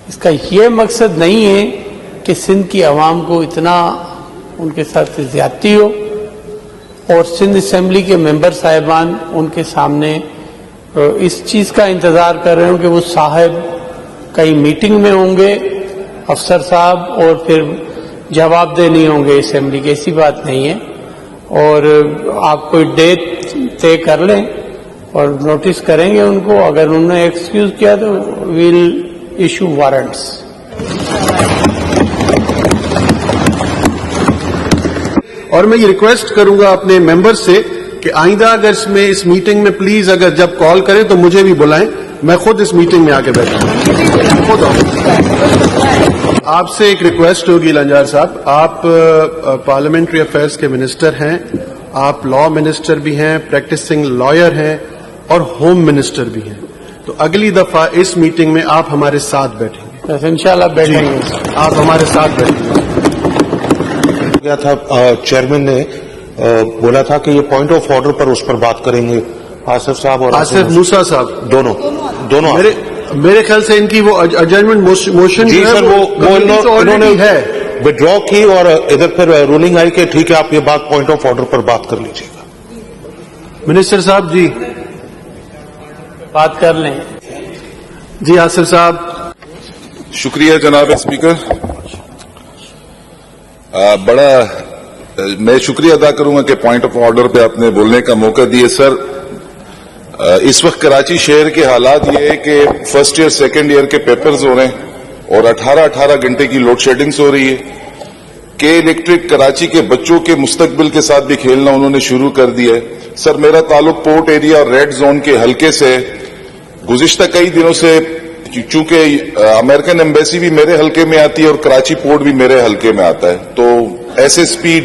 اس کا یہ مقصد نہیں ہے کہ سندھ کی عوام کو اتنا ان کے ساتھ زیادتی ہو اور سندھ اسمبلی کے ممبر صاحبان ان کے سامنے اس چیز کا انتظار کر رہے ہوں کہ وہ صاحب کئی میٹنگ میں ہوں گے افسر صاحب اور پھر جواب دہ نہیں ہوں گے اسمبلی کی. ایسی بات نہیں ہے. اور آپ کوئی ڈیٹ طے کر لیں اور نوٹس کریں گے ان کو. اگر انہوں نے ایکسکیوز کیا تو ویل ایشو وارنٹس. اور میں یہ ریکویسٹ کروں گا اپنے ممبر سے کہ آئندہ اگر اس میٹنگ میں پلیز اگر جب کال کریں تو مجھے بھی بلائیں. میں خود اس میٹنگ میں آ کے بیٹھا ہوں. خود آپ سے ایک ریکویسٹ ہوگی لنجار صاحب, آپ پارلیمنٹری افیئرس کے منسٹر ہیں, آپ لا منسٹر بھی ہیں, پریکٹسنگ لائر ہیں اور ہوم منسٹر بھی ہیں. تو اگلی دفعہ اس میٹنگ میں آپ ہمارے ساتھ بیٹھیں گے. انشاءاللہ بیٹھیں گے. آپ ہمارے ساتھ بیٹھیں گے. کیا تھا چیئرمین نے بولا تھا کہ یہ پوائنٹ آف آرڈر پر اس پر بات کریں گے آصف صاحب اور آصف موسیٰ صاحب دونوں. میرے خیال سے ان کی وہ ایڈجرنمنٹ موشن جی سر وہ انہوں نے وڈرا کی اور ادھر پھر رولنگ آئی کہ ٹھیک ہے آپ یہ بات پوائنٹ آف آرڈر پر بات کر لیجیے گا. منسٹر صاحب جی بات کر لیں. جی آصف صاحب. شکریہ جناب اسپیکر. میں شکریہ ادا کروں گا کہ پوائنٹ آف آرڈر پہ آپ نے بولنے کا موقع دیے. سر اس وقت کراچی شہر کے حالات یہ ہے کہ فرسٹ ایئر سیکنڈ ایئر کے پیپرز ہو رہے ہیں اور 18 گھنٹے کی لوڈ شیڈنگز ہو رہی ہے. کے الیکٹرک کراچی کے بچوں کے مستقبل کے ساتھ بھی کھیلنا انہوں نے شروع کر دیا ہے. سر میرا تعلق پورٹ ایریا اور ریڈ زون کے حلقے سے گزشتہ کئی دنوں سے, چونکہ امریکن ایمبیسی بھی میرے حلقے میں آتی ہے اور کراچی پورٹ بھی میرے حلقے میں آتا ہے, تو S S P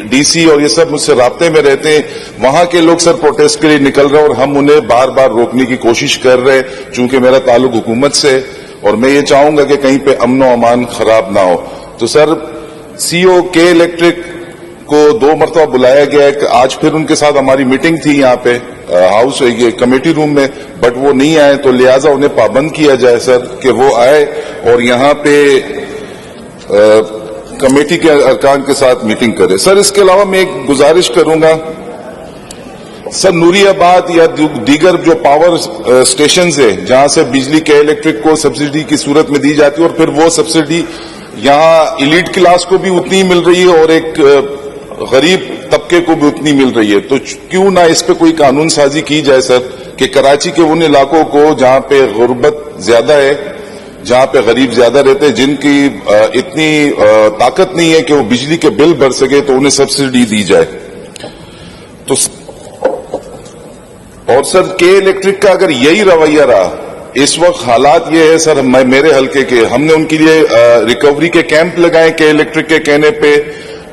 D C اور یہ سب مجھ سے رابطے میں رہتے ہیں. وہاں کے لوگ سر پروٹیسٹ کے لیے نکل رہے ہیں اور ہم انہیں بار بار روکنے کی کوشش کر رہے ہیں چونکہ میرا تعلق حکومت سے اور میں یہ چاہوں گا کہ کہیں پہ امن و امان خراب نہ ہو. تو سر سی او کے الیکٹرک کو 2 مرتبہ بلایا گیا ہے. آج پھر ان کے ساتھ ہماری میٹنگ تھی یہاں پہ ہاؤس کمیٹی روم میں, بٹ وہ نہیں آئے تو لہٰذا انہیں پابند کیا جائے سر کہ وہ آئے اور یہاں پہ کمیٹی کے ارکان کے ساتھ میٹنگ کرے. سر اس کے علاوہ میں ایک گزارش کروں گا سر, نوری آباد یا دیگر جو پاور اسٹیشنز ہیں جہاں سے بجلی کے الیکٹرک کو سبسڈی کی صورت میں دی جاتی ہے اور پھر وہ سبسڈی یہاں ایلیٹ کلاس کو بھی اتنی مل رہی ہے اور ایک غریب طبقے کو بھی اتنی مل رہی ہے, تو کیوں نہ اس پہ کوئی قانون سازی کی جائے سر کہ کراچی کے ان علاقوں کو جہاں پہ غربت زیادہ ہے, جہاں پہ غریب زیادہ رہتے ہیں, جن کی اتنی طاقت نہیں ہے کہ وہ بجلی کے بل بھر سکے, تو انہیں سبسڈی دی جائے. تو اور سر کے الیکٹرک کا اگر یہی رویہ رہا, اس وقت حالات یہ ہے سر, میرے حلقے کے ہم نے ان کے لیے ریکوری کے کیمپ لگائے کے الیکٹرک کے کہنے پہ,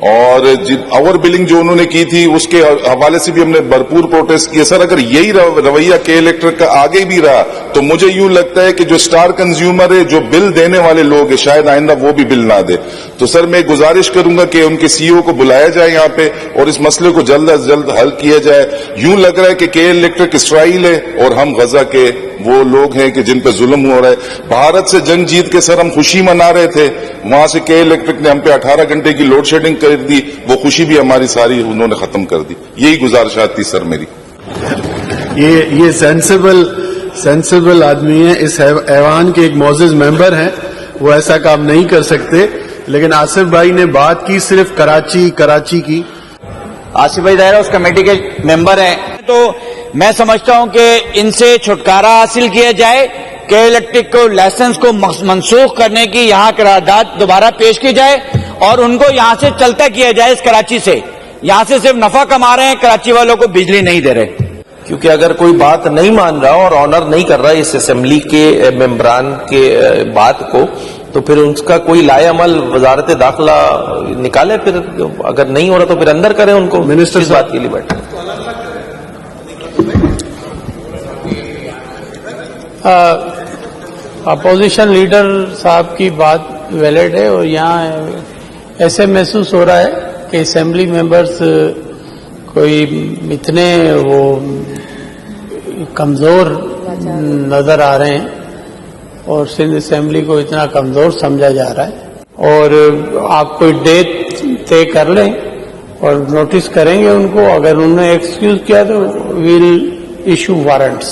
اور اوور بلنگ جو انہوں نے کی تھی اس کے حوالے سے بھی ہم نے بھرپور پروٹیسٹ کیا. سر اگر یہی رویہ کے الیکٹرک کا آگے بھی رہا تو مجھے یوں لگتا ہے کہ جو اسٹار کنزیومر ہے, جو بل دینے والے لوگ ہیں, شاید آئندہ وہ بھی بل نہ دے. تو سر میں گزارش کروں گا کہ ان کے سی او کو بلایا جائے یہاں پہ اور اس مسئلے کو جلد از جلد حل کیا جائے. یوں لگ رہا ہے کہ کے الیکٹرک اسرائیل ہے اور ہم غزہ کے وہ لوگ ہیں کہ جن پہ ظلم ہو رہا ہے. بھارت سے جنگ جیت کے سر ہم خوشی منا رہے تھے, وہاں سے کے الیکٹرک نے ہم پہ 18 گھنٹے کی لوڈ شیڈنگ کر دی, وہ خوشی بھی ہماری ساری انہوں نے ختم کر دی. یہی گزارشات تھی سر میری. یہ سینسیبل آدمی ہیں, اس ایوان کے ایک معزز ممبر ہیں, وہ ایسا کام نہیں کر سکتے. لیکن آصف بھائی نے بات کی صرف کراچی کی. آصف بھائی ظاہر اس کمیٹی کے ممبر ہیں, تو میں سمجھتا ہوں کہ ان سے چھٹکارا حاصل کیا جائے, کہ الیکٹرک کو لائسنس کو منسوخ کرنے کی یہاں قرارداد دوبارہ پیش کی جائے اور ان کو یہاں سے چلتا کیا جائے. اس کراچی سے یہاں سے صرف نفع کما رہے ہیں, کراچی والوں کو بجلی نہیں دے رہے. کیونکہ اگر کوئی بات نہیں مان رہا اور آنر نہیں کر رہا اس اسمبلی کے ممبران کے بات کو, تو پھر اس کا کوئی لائے عمل وزارت داخلہ نکالے. پھر اگر نہیں ہو رہا تو پھر اندر کریں ان کو. منسٹر اس بات کے لیے بیٹھے. اپوزیشن لیڈر صاحب کی بات ویلڈ ہے, اور یہاں ایسے محسوس ہو رہا ہے کہ اسمبلی ممبرز کوئی اتنے وہ کمزور نظر آ رہے ہیں. اور سندھ اسمبلی کو اتنا کمزور سمجھا جا رہا ہے، اور آپ کوئی ڈیٹ طے کر لیں اور نوٹس کریں گے ان کو، اگر انہوں نے ایکسکیوز کیا تو ویل ایشو وارنٹس.